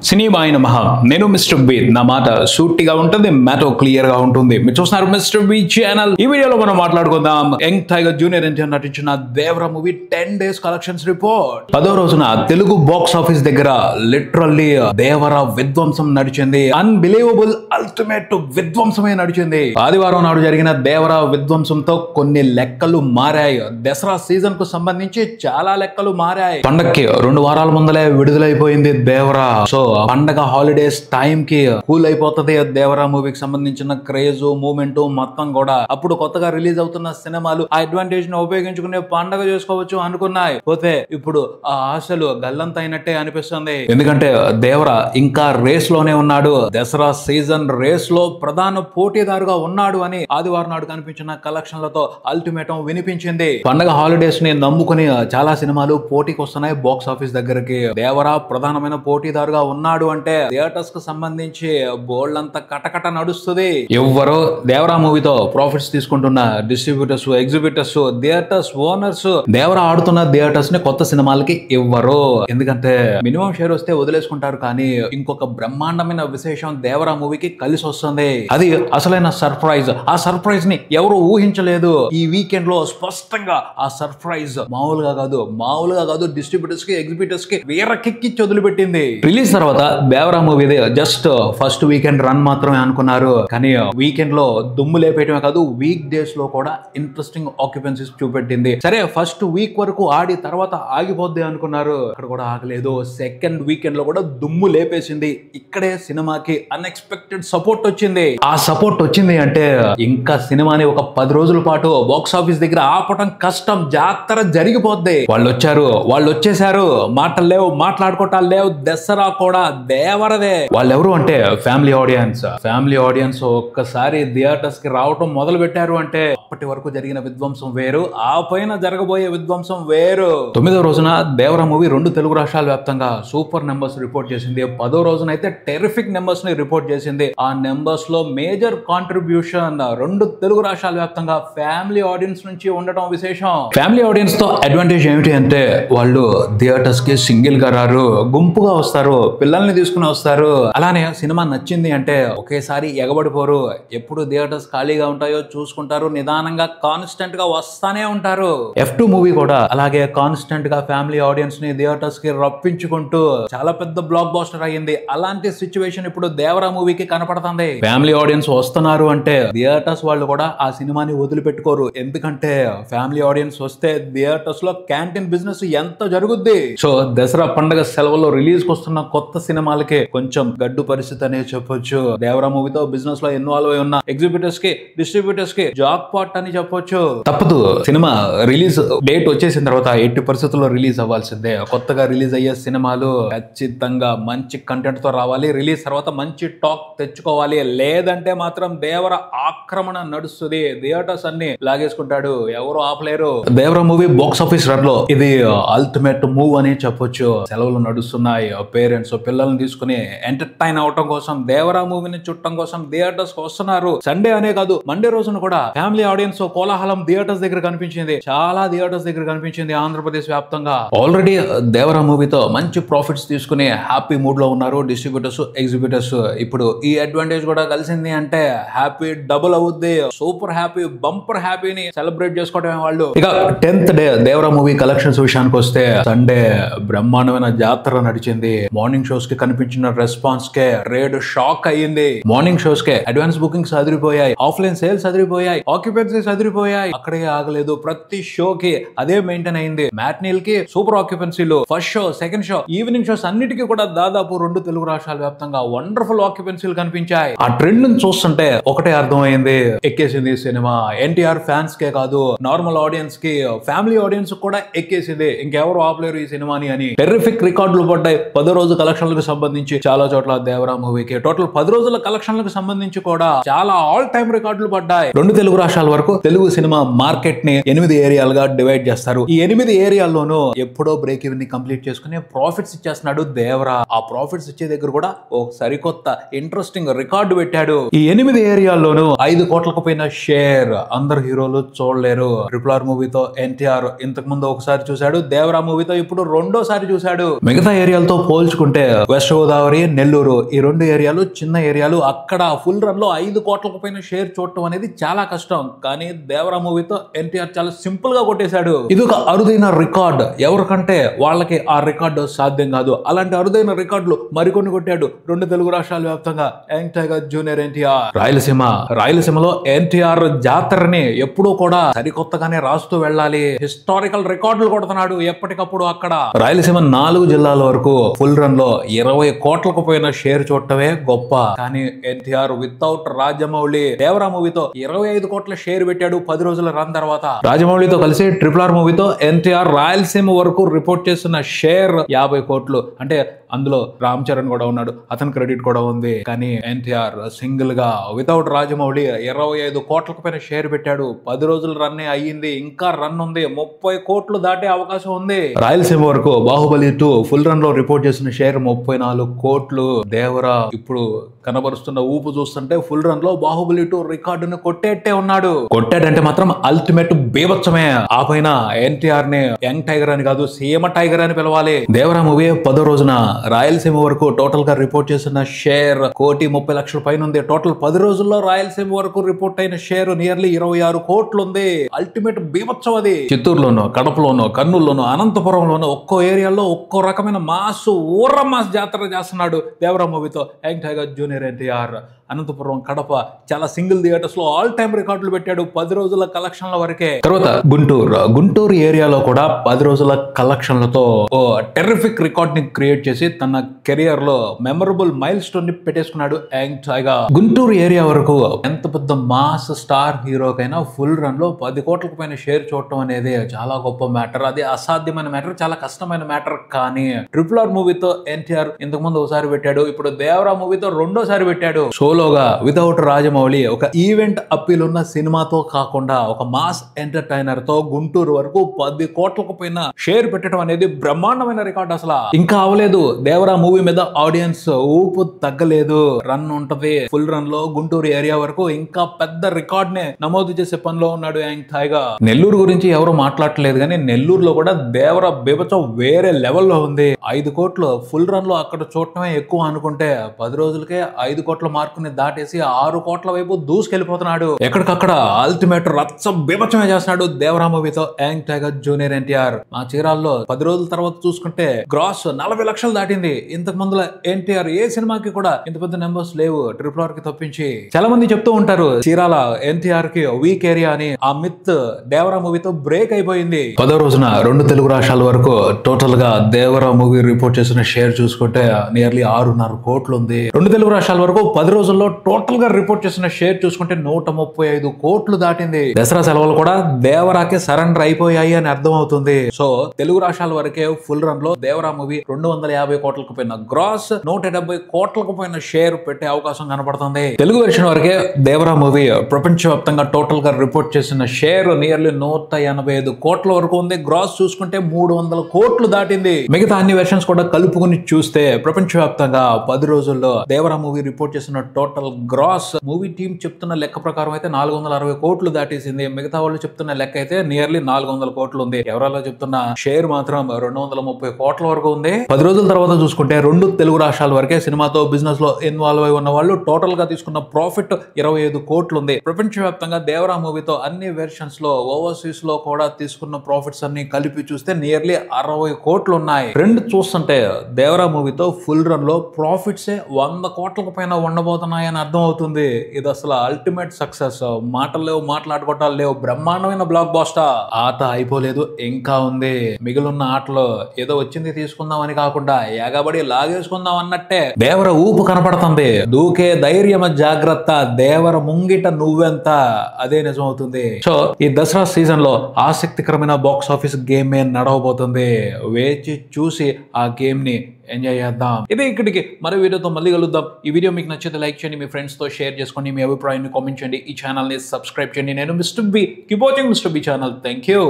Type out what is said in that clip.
సినిమాయి నమః. నేను mister B. నా మాట సూటిగా ఉంటుంది, మ్యాటర్ క్లియర్ గా ఉంటుంది. మీరు చూస్తున్నారు మిస్టర్ బి ఛానల్. ఈ వీడియోలో మనం మాట్లాడుకుందాం యంగ్ టైగర్ జూనియర్ ఎన్టీఆర్ నటించిన Devara movie 10 days collections report. 10వ రోజున తెలుగు బాక్స్ ఆఫీస్ దగ్గర లిటరల్లీ దేవరా విధ్వంసం నడిచింది. అన్బిలీవబుల్ అల్టిమేట్ విధ్వంసమే నడిచింది. ఆదివారం నాడు జరిగిన దేవరా విధ్వంసంతో కొన్ని లెక్కలు మారాయి. దసరా సీజన్ కు సంబంధించి చాలా లెక్కలు మారాయి. పండక్కి 2 వారాల ముందలే విడుదలైపోయింది దేవరా. సో పండగ హాలిడేస్ టైం కి కూల్ అయిపోతుంది దేవరా మూవీకి సంబంధించిన క్రేజ్ మూమెంట్ మొత్తం కూడా. అప్పుడు కొత్తగా రిలీజ్ అవుతున్న సినిమాలు ఆ అడ్వాంటేజ్ ను ఉపయోగించుకునే పండగ చేసుకోవచ్చు అనుకున్నాయి. పోతే ఇప్పుడు ఆ ఆశలు గల్లంత అయినట్టే అనిపిస్తుంది. ఎందుకంటే దేవరా ఇంకా రేస్ లోనే ఉన్నాడు. దసరా సీజన్ రేస్ లో ప్రధాన పోటీదారుగా ఉన్నాడు అని ఆదివారం నాడు కనిపించిన కలెక్షన్లతో అల్టిమేటం వినిపించింది. పండగ హాలిడేస్ ని నమ్ముకుని చాలా సినిమాలు పోటీకి వస్తున్నాయి బాక్స్ ఆఫీస్ దగ్గరికి. దేవరా ప్రధానమైన పోటీదారుగా ఉన్నాడు అంటే థియేటర్స్ కు సంబంధించి బోల్డ్ అంతా కటకట నడుస్తుంది. ఎవ్వరో దేవరా మూవీతో ప్రాఫిట్స్ తీసుకుంటున్న distributors, exhibitors, theatres owners Devara ఆడుతున్న థియేటర్స్ ని కొత్త సినిమాలకి ఇవ్వరు. ఎందుకంటే మినిమం షేర్ వస్తే వదిలేసుకుంటారు. కానీ ఇంకొక బ్రహ్మాండమైన విశేషం దేవరా మూవీకి కలిసి వస్తుంది. అది అసలైన సర్ప్రైజ్. ఆ సర్ప్రైజ్ ని ఎవరు ఊహించలేదు. ఈ వీకెండ్ లో స్పష్టంగా ఆ సర్ప్రైజ్ మామూలుగా కాదు డిస్ట్రిబ్యూటర్స్ కి, ఎగ్జిబిటర్స్ కి వేరే కిక్కిచ్చి వదిలిపెట్టింది. రిలీజ్ తర్వాత Devara movie just first weekend run మాత్రమే అనుకున్నారు. కానీ వీకెండ్ లో దుమ్ము లేపేయటమే కాదు, వీక్ డేస్ లో కూడా ఇంట్రెస్టింగ్ ఆక్యుపెన్సీస్ చూపెట్టింది. సరే ఫస్ట్ వీక్ వరకు ఆడి తర్వాత ఆగిపోద్ది అనుకున్నారు. అక్కడ కూడా ఆగలేదు. సెకండ్ వీకెండ్ లో కూడా దుమ్ము లేపేసింది. ఇక్కడే సినిమాకి అన్ఎక్స్పెక్టెడ్ సపోర్ట్ వచ్చింది. ఆ సపోర్ట్ వచ్చింది అంటే ఇంకా సినిమాని ఒక 10 రోజుల పాటు బాక్స్ ఆఫీస్ దగ్గర ఆపటం కష్టం. జాతర జరిగిపోద్ది. వాళ్ళు వచ్చారు, వాళ్ళు వచ్చేసారు. మాటలు లేవు, మాట్లాడుకోవటాలు లేవు. దసరా కూడా దేవరదే. వాళ్ళు ఎవరు అంటే ఫ్యామిలీ ఆడియన్స్ ఒక్కసారి థియేటర్స్ కి రావటం మొదలు పెట్టారు అంటే అప్పటి వరకు జరిగిన విధ్వంసం వేరు, ఆ పైన జరగబోయే విధ్వంసం వేరు. 9వ రోజున దేవరా మూవీ 2 తెలుగు రాష్ట్రాల వ్యాప్తంగా సూపర్ నెంబర్స్ రిపోర్ట్ చేసింది. 10వ రోజున అయితే టెరిఫిక్ నెంబర్స్ ని రిపోర్ట్ చేసింది. ఆ నెంబర్స్ లో మేజర్ కాంట్రిబ్యూషన్ 2 తెలుగు రాష్ట్రాల వ్యాప్తంగా ఫ్యామిలీ ఆడియన్స్ నుంచి ఉండటం విశేషం. ఫ్యామిలీ ఆడియన్స్ తో అడ్వాంటేజ్ ఏమిటి అంటే వాళ్ళు థియేటర్స్ కి సింగిల్ గా రారు, గుంపుగా వస్తారు, పిల్లల్ని తీసుకుని వస్తారు. అలానే సినిమా నచ్చింది అంటే ఒకేసారి ఎగబడిపోరు. ఎప్పుడు థియేటర్స్ ఖాళీగా ఉంటాయో చూసుకుంటారు. నిదానంగా కాన్స్టెంట్ గా వస్తానే ఉంటారు. F2 మూవీ కూడా అలాగే కాన్స్టెంట్ గా ఫ్యామిలీ ఆడియన్స్ ని థియేటర్స్ కి రప్పించుకుంటూ చాలా పెద్ద బ్లాక్ బాస్టర్ అయ్యింది. అలాంటి సిచ్యువేషన్ ఇప్పుడు దేవరా మూవీకి కనపడుతుంది. ఫ్యామిలీ ఆడియన్స్ వస్తున్నారు అంటే థియేటర్స్ వాళ్ళు కూడా ఆ సినిమాని వదిలిపెట్టుకోరు. ఎందుకంటే ఫ్యామిలీ ఆడియన్స్ వస్తే థియేటర్స్ లో క్యాంటీన్ బిజినెస్ ఎంత జరుగుద్ది. సో దసరా పండుగ సెలవుల్లో రిలీజ్ కు వస్తున్న కొత్త సినిమాలకి కొంచెం గడ్డు పరిస్థితి అనే చెప్పొచ్చు. దేవరా మూవీతో బిజినెస్ లో ఇన్వాల్వ్ అయి ఉన్న ఎగ్జిబిటర్స్ కి, డిస్ట్రిబ్యూటర్స్ కి జాక్ పాట్ అని చెప్పొచ్చు. తప్పదు. సినిమా రిలీజ్ డేట్ వచ్చేసిన తర్వాత ఎట్టి పరిస్థితుల్లో రిలీజ్ అవ్వాల్సిందే. కొత్తగా రిలీజ్ అయ్యే సినిమాలు ఖచ్చితంగా మంచి కంటెంట్ తో రావాలి. రిలీజ్ తర్వాత మంచి టాక్ తెచ్చుకోవాలి. లేదంటే మాత్రం దేవర ఆక్రమణ నడుస్తుంది. థియేటర్స్ అన్ని లాగేసుకుంటాడు, ఎవరు ఆపలేరు. Devara movie box office run లో ఇది అల్టిమేట్ మూవ్ అని చెప్పొచ్చు. సెలవులు నడుస్తున్నాయి. పేరెంట్స్ పిల్లల్ని తీసుకుని ఎంటర్టైన్ అవటం కోసం, దేవరా మూవీని చుట్టం కోసం థియేటర్స్ కు వస్తున్నారు. సండే అనే కాదు, మండే రోజున కూడా ఫ్యామిలీ ఆడియన్స్ కోలాహలం థియేటర్స్ దగ్గర కనిపించింది. చాలా థియేటర్స్ దగ్గర కనిపించింది ఆంధ్రప్రదేశ్ వ్యాప్తంగా. ఆల్రెడీ దేవరా మూవీతో మంచి ప్రాఫిట్స్ తీసుకుని హ్యాపీ మూడ్ లో ఉన్నారు డిస్ట్రిబ్యూటర్స్, ఎగ్జిబిటర్స్. ఇప్పుడు ఈ అడ్వాంటేజ్ కూడా కలిసింది అంటే హ్యాపీ డబుల్ అవుద్ది. సూపర్ హ్యాపీ, బంపర్ హ్యాపీని సెలబ్రేట్ చేసుకోవడమే వాళ్ళు. ఇక 10th day Devara movie collections విషయానికి వస్తే సండే బ్రహ్మాండమైన జాతర నడిచింది. మార్నింగ్ షోస్ కి కనిపించిన రెస్పాన్స్ కే రేడ్ షాక్ అయ్యింది. మార్నింగ్ షోస్ కే అడ్వాన్స్ బుకింగ్స్ అదిరిపోయాయి, ఆఫ్లైన్ సేల్స్ అదిరిపోయాయి, ఆక్యుపెన్సీస్ అదిరిపోయాయి. అక్కడే ఆగలేదు. ప్రతి షో కి అదే మెయింటైన్ అయింది. మ్యాట్నీల్ కి సూపర్ ఆక్యుపెన్సీలు, first show, second show, evening shows అన్నిటికీ కూడా దాదాపు 2 తెలుగు రాష్ట్రాల వ్యాప్తంగా వండర్ఫుల్ ఆక్యుపెన్సీలు కనిపించాయి. ఆ ట్రెండ్ ను చూస్తుంటే ఒకటే అర్థమైంది, ఎక్కేసింది సినిమా. ఎన్టీఆర్ ఫ్యాన్స్ కే కాదు, నార్మల్ ఆడియన్స్ కి, ఫ్యామిలీ ఆడియన్స్ కూడా ఎక్కేసింది. ఇంకెవరు ఆపలేరు ఈ సినిమాని అని టెర్రిఫిక్ రికార్డులు పడ్డాయి. 10 రోజు కలెక్షన్లకు సంబంధించి చాలా చోట్ల దేవరా మూవీకి టోటల్ 10 రోజుల కలెక్షన్లకు సంబంధించి కూడా చాలా ఆల్ టైమ్ రికార్డులు పడ్డాయి. 2 తెలుగు రాష్ట్రాల వరకు తెలుగు సినిమా మార్కెట్ ని 8 ఏరియాలుగా డివైడ్ చేస్తారు. ఈ 8 ఏరియాల్లోనూ ఎప్పుడో బ్రేక్ ఈవెన్ ని కంప్లీట్ చేసుకుని ప్రాఫిట్స్ ఇచ్చేస్తున్నాడు దేవరా. ఆ ప్రాఫిట్స్ ఇచ్చే దగ్గర కూడా ఒక సరికొత్త ఇంట్రెస్టింగ్ రికార్డు పెట్టాడు. ఈ 8 ఏరియాల్లోనూ 5 కోట్లకు పైన షేర్ అందరు హీరోలు చూడలేరు. RRR మూవీతో ఎన్టీఆర్ ఇంతకు ముందు ఒకసారి చూశాడు, దేవరా మూవీతో ఇప్పుడు రెండోసారి చూశాడు. మిగతా ఏరియాలతో పోల్చుకుంటే వెస్ట్ గోదావరి, నెల్లూరు ఈ రెండు ఏరియాలు చిన్న ఏరియాలు. అక్కడ ఫుల్ రన్ లో 5 కోట్లకు పైన షేర్ చూడటం అనేది చాలా కష్టం. కానీ దేవరా మూవీతో ఎన్టీఆర్ చాలా సింపుల్ గా కొట్టేశాడు. ఇది ఒక అరుదైన రికార్డ్. ఎవరికంటే వాళ్ళకి ఆ రికార్డు సాధ్యం కాదు. అలాంటి అరుదైన రికార్డులు మరికొన్ని కొట్టాడు 2 తెలుగు రాష్ట్రాల వ్యాప్తంగా యంగ్ టైగర్ జూనియర్ ఎన్టీఆర్. రాయలసీమలో ఎన్టీఆర్ జాతరని ఎప్పుడూ కూడా సరికొత్తగానే రాస్తూ వెళ్ళాలి. హిస్టారికల్ రికార్డులు కొడుతున్నాడు ఎప్పటికప్పుడు. అక్కడ రాయలసీమ 4 జిల్లాల వరకు ఫుల్ రన్ లో 20 కోట్లకు పోయిన షేర్ చూడటమే గొప్ప. కానీ ఎన్టీఆర్ వితౌట్ రాజమౌళి దేవరా మూవీతో 25 కోట్ల షేర్ పెట్టాడు 10 రోజుల రన్ తర్వాత. రాజమౌళితో కలిసి RRR మూవీతో ఎన్టీఆర్ రాయలసీమ వరకు రిపోర్ట్ చేస్తున్న షేర్ 50 కోట్లు. అంటే అందులో రామ్ చరణ్ కూడా ఉన్నాడు, అతని క్రెడిట్ కూడా ఉంది. కానీ ఎన్టీఆర్ సింగిల్ గా వితౌట్ రాజమౌళి 25 కోట్లకు పైన షేర్ పెట్టాడు. 10 రోజులు రన్ అయ్యింది, ఇంకా రన్ ఉంది. 30 కోట్లు దాటే అవకాశం ఉంది. రాయలసీమ వరకు బాహుబలి 2 ఫుల్ రన్ లో రిపోర్ట్ చేసిన షేర్ 34 కోట్లు. దేవరా ఇప్పుడు కనబరుస్తున్న ఊపు చూస్తుంటే ఫుల్ రన్ లో బాహుబలి 2 రికార్డును కొట్టేట్టే ఉన్నాడు. కొట్టాడంటే మాత్రం అల్టిమేట్ బీభత్సమే. ఆ పైన ఎన్టీఆర్ ని యంగ్ టైగర్ అని కాదు, సీఎం టైగర్ అని పిలవాలి. దేవరా మూవీ 10వ రోజున రాయలసీమ వరకు టోటల్ గా రిపోర్ట్ చేసిన షేర్ 1,30,00,000 పైన ఉంది. టోటల్ 10 రోజుల్లో రాయలసీమ వరకు రిపోర్ట్ అయిన షేర్ నియర్లీ 26 కోట్లు ఉంది. అల్టిమేట్ బీభత్సం అది. చిత్తూరులోను, కడపలోను, కర్నూలులోను, అనంతపురంలోను ఒక్కో ఏరియాలో ఒక్కో రకమైన మాస్ ఊర్ర మాస్ జాతర చేస్తున్నాడు దేవరా మూవీతో young tiger junior NTR. Anantapur, Kadapa చాలా సింగిల్ థియేటర్స్ లో ఆల్ టైమ్ రికార్డులు పెట్టాడు 10 రోజుల కలెక్షన్ల వరకే. తర్వాత గుంటూరు ఏరియాలో కూడా 10 రోజుల కలెక్షన్లతో ఓ టెర్రిఫిక్ రికార్డ్ ని క్రియేట్ చేసి తన కెరియర్ లో మెమరబుల్ మైల్ స్టోన్ ని పెట్టేసుకున్నాడు యంగ్ టైగర్. గుంటూరు ఏరియా వరకు ఎంత పెద్ద మాస్ స్టార్ హీరోకైనా ఫుల్ రన్ లో 10 కోట్లకు పైన షేర్ చూడటం అనేది చాలా గొప్ప మ్యాటర్. అది అసాధ్యమైన మ్యాటర్, చాలా కష్టమైన మ్యాటర్. కానీ RRR మూవీతో ఎన్టీఆర్ ఇంతకు ముందు ఒకసారి పెట్టాడు, ఇప్పుడు దేవరా మూవీతో రెండోసారి పెట్టాడు. సోలోగా వితౌట్ రాజమౌళి ఒక ఈవెంట్ అప్పీల్ ఉన్న సినిమాతో కాకుండా ఒక మాస్ ఎంటర్టైనర్ తో గుంటూరు వరకు 10 కోట్లకు పైన షేర్ పెట్టడం అనేది బ్రహ్మాండమైన రికార్డ్. అసలు ఇంకా అవలేదు. దేవరా మూవీ మీద ఆడియన్స్ ఊపు తగ్గలేదు. రన్ ఉంటది. ఫుల్ రన్ లో గుంటూరు ఏరియా వరకు ఇంకా పెద్ద రికార్డ్ నే నమోదు చేసే పనిలో ఉన్నాడు యంగ్ టైగర్. నెల్లూరు గురించి ఎవరు మాట్లాడలేదు, కానీ నెల్లూరులో కూడా దేవరా బీభత్సం వేరే లెవెల్లో ఉంది. 5 కోట్లు ఫుల్ రన్ లో అక్కడ చూడటమే ఎక్కువ అనుకుంటే 10 రోజులకే 5 కోట్ల మార్కుని దాటేసి 6 కోట్ల వైపు దూసుకెళ్లిపోతున్నాడు. ఎక్కడికక్కడ అల్టిమేట్ రచ్చ బీభత్సమే చేస్తున్నాడు దేవరా మూవీతో యంగ్ టైగర్ జూనియర్ ఎన్టీఆర్. మా చీరాల్లో 10 రోజుల తర్వాత చూసుకుంటే గ్రాస్ 40 లక్షలు దాటింది. ఇంతకు ముందులో ఎన్టీఆర్ ఏ సినిమాకి కూడా ఇంత పెద్ద నెంబర్స్ లేవు RRR కి తప్పించి. చాలా మంది చెప్తూ ఉంటారు చీరాల ఎన్టీఆర్ కి వీక్ ఏరియా అని. ఆ మిత్ దేవరా మూవీతో బ్రేక్ అయిపోయింది. 10వ రోజున 2 తెలుగు రాష్ట్రాల వరకు టోటల్ గా దేవరా మూవీ రిపోర్ట్ చేసిన షేర్ చూసుకుంటే నియర్లీ 6.5 కోట్లు ఉంది. 2 తెలుగు రాష్ట్రాల వరకు 10 రోజుల్లో టోటల్ గా రిపోర్ట్ చేసిన షేర్ చూసుకుంటే 135 కోట్లు దాటింది. దసరా సెలవులు కూడా దేవరాకి సరెండర్ అయిపోయాయి అని అర్థం అవుతుంది. సో తెలుగు రాష్ట్రాల వరకే ఫుల్ రన్ లో దేవరా మూవీ 250 కోట్లకు పైన గ్రాస్, 170 కోట్లకు పైన షేర్ పెట్టే అవకాశం కనపడుతుంది. తెలుగు వెర్షన్ వరకే దేవరా మూవీ ప్రపంచవ్యాప్తంగా టోటల్ గా రిపోర్ట్ చేసిన షేర్ నియర్లీ 185 కోట్ల వరకు ఉంది. గ్రాస్ చూసుకుంటే 300 కోట్లు దాటింది. మిగతా అన్ని వెర్షన్స్ కూడా కలుపుకుని చూస్తే ప్రపంచవ్యాప్తంగా 10 రోజుల్లో దేవరా మూవీ రిపోర్ట్ చేసిన టోటల్ గ్రాస్ మూవీ టీం చెప్తున్న లెక్క ప్రకారం అయితే 460 కోట్లు దాటేసింది. మిగతా వాళ్ళు చెప్తున్న లెక్క అయితే నియర్లీ 400 కోట్లు ఉంది. ఎవరో చెప్తున్న షేర్ మాత్రం 230 కోట్ల వరకు ఉంది. 10 రోజుల తర్వాత చూసుకుంటే 2 తెలుగు రాష్ట్రాల వరకే సినిమాతో బిజినెస్ లో ఇన్వాల్వ్ అయి ఉన్న వాళ్ళు టోటల్ గా తీసుకున్న ప్రాఫిట్ 25 కోట్లు ఉంది. ప్రపంచవ్యాప్తంగా దేవరా మూవీతో అన్ని వెర్షన్స్ లో ఓవర్సీస్ లో కూడా తీసుకున్న ప్రాఫిట్స్ అన్ని కలిపి చూస్తే నియర్లీ 60 కోట్లు ఉన్నాయి. రెండు చూస్తుంటే దేవరా మూవీతో ఫుల్ రన్ లో ప్రాఫిట్స్ 100 కోట్లకు పైన ఉండబోతున్నాయని అర్థం అవుతుంది. ఇది అసలు అల్టిమేట్ సక్సెస్. మాటలు లేవు, మాట్లాడుకోవటాలు లేవు. బ్రహ్మాండమైన బ్లాక్ బాస్టర్. ఆట అయిపోలేదు, ఇంకా ఉంది. మిగిలిన ఆటలో ఏదో వచ్చింది తీసుకుందాం అని కాకుండా ఎగబడి లాగేసుకుందాం అన్నట్టే దేవర ఊపు కనపడుతుంది. దూకే ధైర్యం జాగ్రత్త, దేవర ముంగిట నువ్వెంత, అదే నిజం అవుతుంది. సో ఈ దసరా సీజన్ లో ఆసక్తికరమైన బాక్స్ ఆఫీస్ గేమ్ నడవబోతుంది. వేచి చూసి ఆ గేమ్ ని ఎంజాయ్ చేద్దాం. ఇదే ఇక్కడికి మరో వీడియోతో మళ్ళీ కలుద్దాం. ఈ వీడియో మీకు నచ్చితే లైక్ చేయండి, మీ ఫ్రెండ్స్ తో షేర్ చేసుకోండి, మీ అభిప్రాయాన్ని కామెంట్ చేయండి, ఈ ఛానల్ ని సబ్స్క్రైబ్ చేయండి. నేను mister B. Keep watching mister B channel. Thank you.